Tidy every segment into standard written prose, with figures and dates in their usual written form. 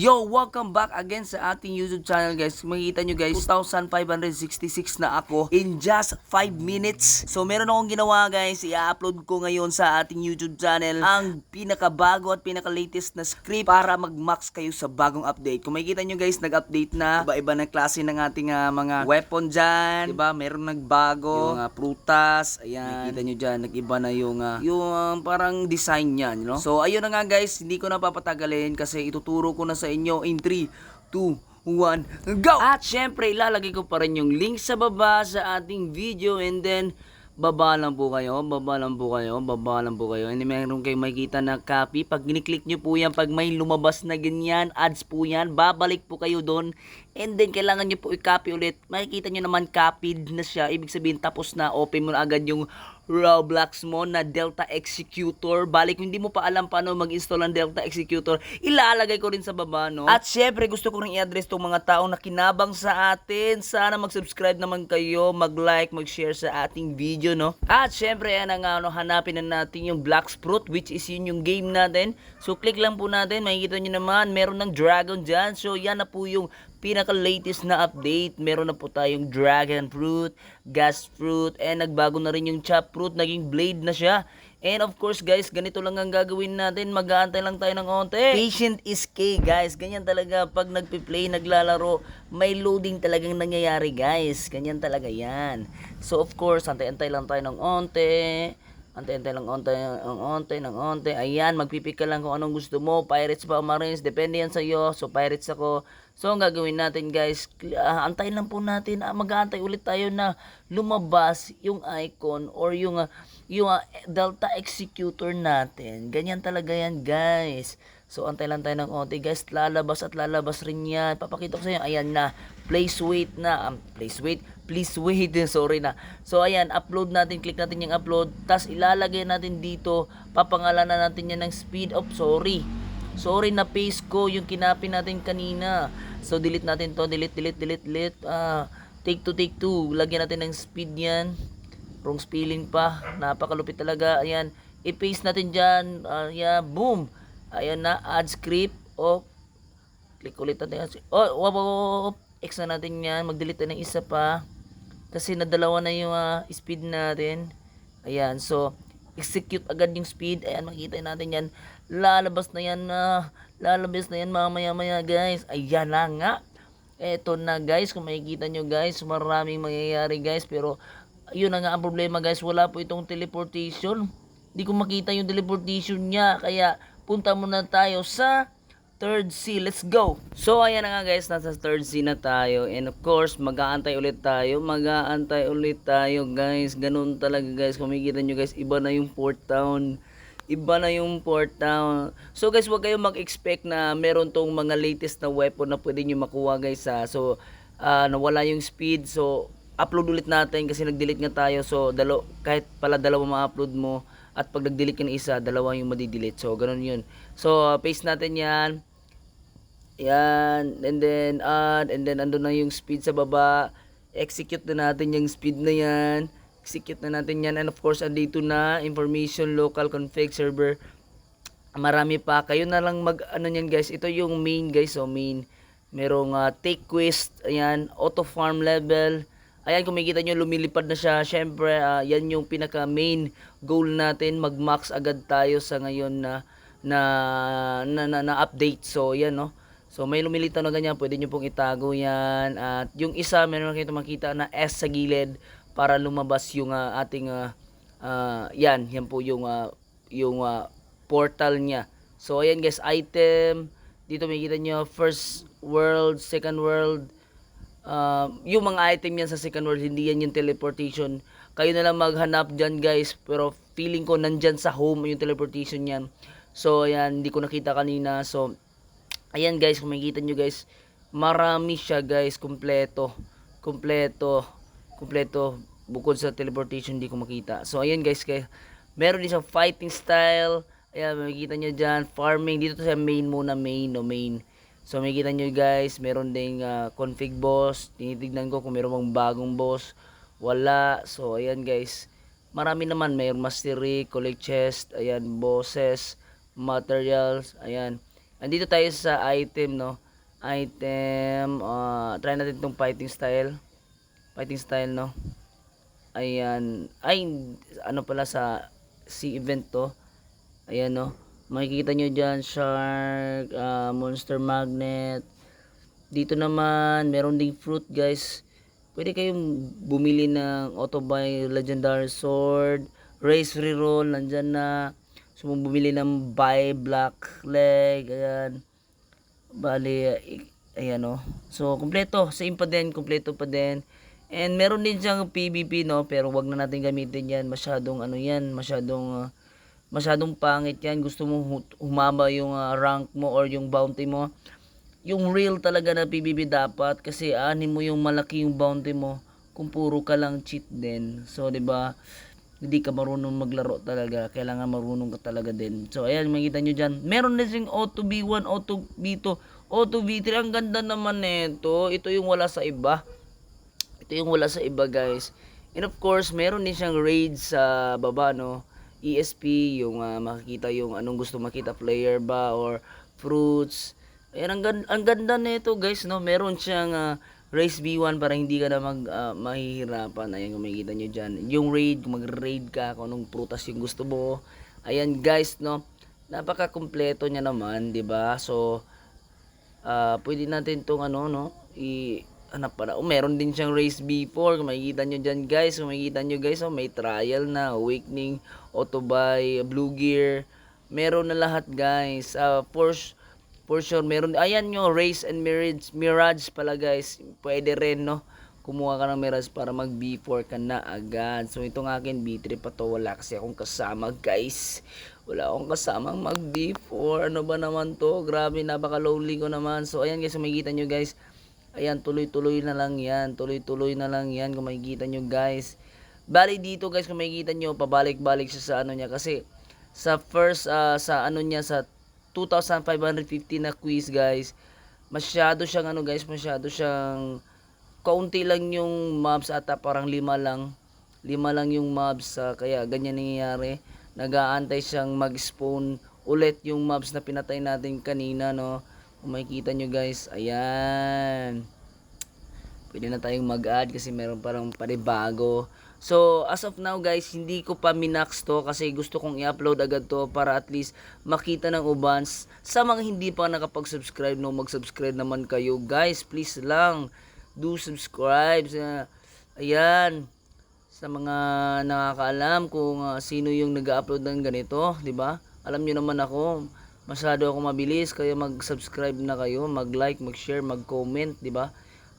Yo, welcome back again sa ating YouTube channel guys. Makikita nyo guys, 2,566 na ako in just 5 minutes. So meron akong ginawa guys, i-upload ko ngayon sa ating YouTube channel ang pinakabago at pinaka-latest na script para mag-max kayo sa bagong update. Kung makikita nyo guys, nag-update na iba-iba na klase ng ating mga weapon dyan. Diba? Meron nagbago, yung prutas, ayan. Makikita nyo dyan, nag-iba na yung parang design niyan, no? So ayun na nga guys, hindi ko na papatagalin kasi ituturo ko na sa inyo in 3, 2, 1, go! At syempre, ilalagay ko pa rin yung link sa baba sa ating video and then, baba lang po kayo. And then, meron kayong makikita na copy. Pag giniklik nyo po yan, pag may lumabas na ganyan, ads po yan, babalik po kayo doon. And then, kailangan nyo po i-copy ulit. Makikita nyo naman, copied na siya. Ibig sabihin, tapos na, open mo na agad yung Roblox mo na Delta Executor. Balik, kung hindi mo pa alam paano mag-install ng Delta Executor, ilalagay ko rin sa baba, no? At syempre, gusto ko rin i-address tong mga taong na kinabang sa atin. Sana mag-subscribe naman kayo, mag-like, mag-share sa ating video, no? At syempre, yan ang hanapin na natin yung Black Fruit, which is yun yung game natin. So, click lang po natin. Makikita nyo naman, meron ng dragon dyan. So, yan na po yung pinaka-latest na update. Meron na po tayong dragon fruit, gas fruit, and nagbago na rin yung chop fruit, naging blade na siya. And of course guys, ganito lang ang gagawin natin, mag-aantay lang tayo ng onte. Patient is key guys, ganyan talaga pag nagpi-play, naglalaro, may loading talagang nangyayari guys, ganyan talaga yan. So of course, antay-antay lang tayo ng onte. Antay-antay lang ng onte. Ayan, magpipik ka lang kung anong gusto mo. Pirates ba o Marines, depende yan sa'yo. So, Pirates ako. So, ang gagawin natin guys, antayin lang po natin. Mag-aantay ulit tayo na lumabas yung icon or yung Delta Executor natin. Ganyan talaga yan guys. So, antay lang tayo ng onte guys. Lalabas at lalabas rin yan. Papakita ko sa inyo. Ayan na. Please wait na. Please wait. Sorry na. So, ayan. Upload natin. Click natin yung upload. Tapos, ilalagay natin dito. Papangalanan natin yan ng speed up. Sorry na paste ko. Yung kinapin natin kanina. So, delete natin to. Delete. Take two. Lagyan natin ng speed yan. Wrong spelling pa. Napakalupit talaga. Ayan. I-paste natin dyan. Yeah, boom. Ayan na, add script. Click ulit natin. X na natin yan. Mag-delete na ng isa pa. Kasi nadalawa na yung speed natin. Ayan, so, execute agad yung speed. Ayan, makikita natin yan. Lalabas na yan mamaya guys. Ayan na nga. Eto na guys, kung makikita nyo guys, maraming mangyayari guys. Pero, yun na nga ang problema guys. Wala po itong teleportation. Hindi ko makita yung teleportation niya. Kaya, punta muna tayo sa third sea. Let's go! So, ayan na nga guys. Nasa third sea na tayo. And of course, mag-aantay ulit tayo guys. Ganun talaga guys. Kung makikita nyo guys, iba na yung port town. So guys, huwag kayong mag-expect na meron tong mga latest na weapon na pwede nyo makuha guys. So, nawala yung speed. So, upload ulit natin kasi nag-delete nga tayo. So, kahit pala dalawa ma-upload mo, at pag nag-delete ka ng isa, dalawa yung madi-delete. So, ganun yun. So, paste natin yan. Yan. And then, add. And then, andun na yung speed sa baba. Execute na natin yung speed na yan. And of course, andito na. Information, local, config, server. Marami pa. Kayo na lang yan guys. Ito yung main guys. So, main. Merong take quest. Ayan. Auto farm level. Ayan, kung makikita nyo, lumilipad na siya. Siyempre, yan yung pinaka main goal natin. Mag-max agad tayo sa ngayon na update. So, yan, no. So, may lumilitaw na ganyan. Pwede nyo pong itago yan. At yung isa, meron kayo makita na S sa gilid para lumabas yung ating, yan po yung portal niya. So, ayan guys, item. Dito makikita nyo, first world, second world. Yung mga item yan sa second world, hindi yan yung teleportation. Kayo na lang maghanap dyan guys. Pero feeling ko nandyan sa home yung teleportation yan. So ayan, hindi ko nakita kanina. So ayan guys, kung makikita nyo guys, marami siya guys. Kompleto. Bukod sa teleportation, hindi ko makita. So ayan guys, meron din sa fighting style. Ayan, makikita nyo dyan. Farming, dito sa main muna. Main. So makikita nyo guys, meron ding config boss. Tinitignan ko kung meron bang bagong boss. Wala. So ayan guys, marami naman. Mayroon mastery, collect chest, ayan, bosses, materials, ayan. Andito tayo sa item, no? Item, try natin tong fighting style. Fighting style, no? Ayan. Ay, ano pala sa si event to. Ayan, no? Makikita nyo dyan, shark, monster magnet. Dito naman, meron ding fruit, guys. Pwede kayong bumili ng Autobuy Legendary Sword, Race Reroll, nandyan na. So, bumili ng Buy Black Leg, ayan. Bali, ayan o. So, kompleto. Same pa din, kompleto pa din. And meron din siyang PvP, no? Pero wag na natin gamitin yan. Masyadong, ano yan, masyadong pangit yan. Gusto mo humaba yung rank mo or yung bounty mo. Yung real talaga na PvP dapat kasi ani mo yung malaki yung bounty mo kung puro ka lang cheat din. So, 'di ba? Hindi ka marunong maglaro talaga. Kailangan marunong ka talaga din. So, ayan, makita nyo dyan. Meron na siyang Auto B1, Auto B2, Auto B3. Ang ganda naman nito. Ito yung wala sa iba. Ito yung wala sa iba, guys. And of course, meron din siyang raid sa baba, no? ESP, yung makikita yung anong gusto makita, player ba or fruits. Ayan, ang ganda nito, guys, no? Meron siyang race B1 para hindi ka na mahihirapan. Ayan, kung makikita nyo dyan. Yung raid, kung mag-raid ka, kung anong prutas yung gusto mo. Ayan, guys, no? Napaka-kompleto niya naman, di ba? So, pwede natin itong ano, no? Hanap pala. Meron din siyang race B4. Kung makikita nyo dyan, guys. Kung makikita nyo, guys, may trial na. Awakening, Autobuy, Blue Gear. Meron na lahat, guys. For sure, meron. Ayan nyo, Race and Mirage pala, guys. Pwede rin, no? Kumuha ka ng Mirage para mag B4 ka na agad. So, itong akin, B3 pa to. Wala kasi akong kasama, guys. Wala akong kasamang mag B4. Ano ba naman to? Grabe, napaka-lonely ko naman. So, ayan, guys, kung makikita nyo, guys. Ayan, tuloy-tuloy na lang yan. Tuloy-tuloy na lang yan, kung makikita nyo, guys. Bali dito, guys, kung makikita nyo, pabalik-balik siya sa ano niya. Kasi, sa first, sa ano niya, sa 2,550 na quiz, guys, masyado siyang ano, guys, masyado siyang kaunti lang yung mobs ata, parang 5 lang yung mobs, kaya ganyan nangyayari. Nag-aantay siyang mag-spawn ulit yung mobs na pinatay natin kanina, no? Kung makikita nyo, guys, ayan, pwede na tayong mag-add kasi meron parang panibago. So, as of now, guys, hindi ko pa minax to kasi gusto kong i-upload agad to para at least makita ng ubans. Sa mga hindi pa nakapag-subscribe, no, mag-subscribe naman kayo, guys. Please lang, do subscribe. Ayan, sa mga nakakaalam kung sino yung nag-upload ng ganito, di ba? Alam nyo naman ako, masyado ako mabilis, kaya mag-subscribe na kayo, mag-like, mag-share, mag-comment, di ba?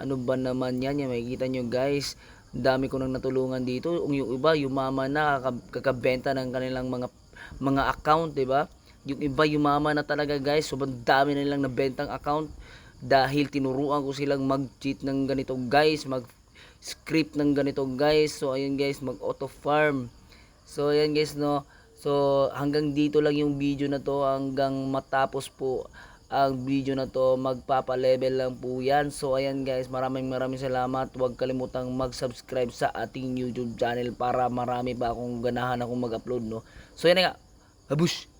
Ano ba naman yan? Yan, makikita nyo, guys. Dami ko nang natulungan dito. Yung iba, yumaman na, kakabenta ng kanilang mga account, 'di ba? Yung iba, yumaman na talaga, guys. Sobrang dami na nilang nabentang account dahil tinuruan ko silang mag-cheat ng ganito, guys, mag-script ng ganito, guys. So, ayun, guys, mag-auto farm. So, ayan, guys, no. So, hanggang dito lang yung video na to, hanggang matapos po ang video na to, magpapa-level lang po yan. So, ayan, guys, maraming salamat. Huwag kalimutang mag-subscribe sa ating YouTube channel para marami pa akong ganahan akong mag-upload, no. So, yan nga. Habush!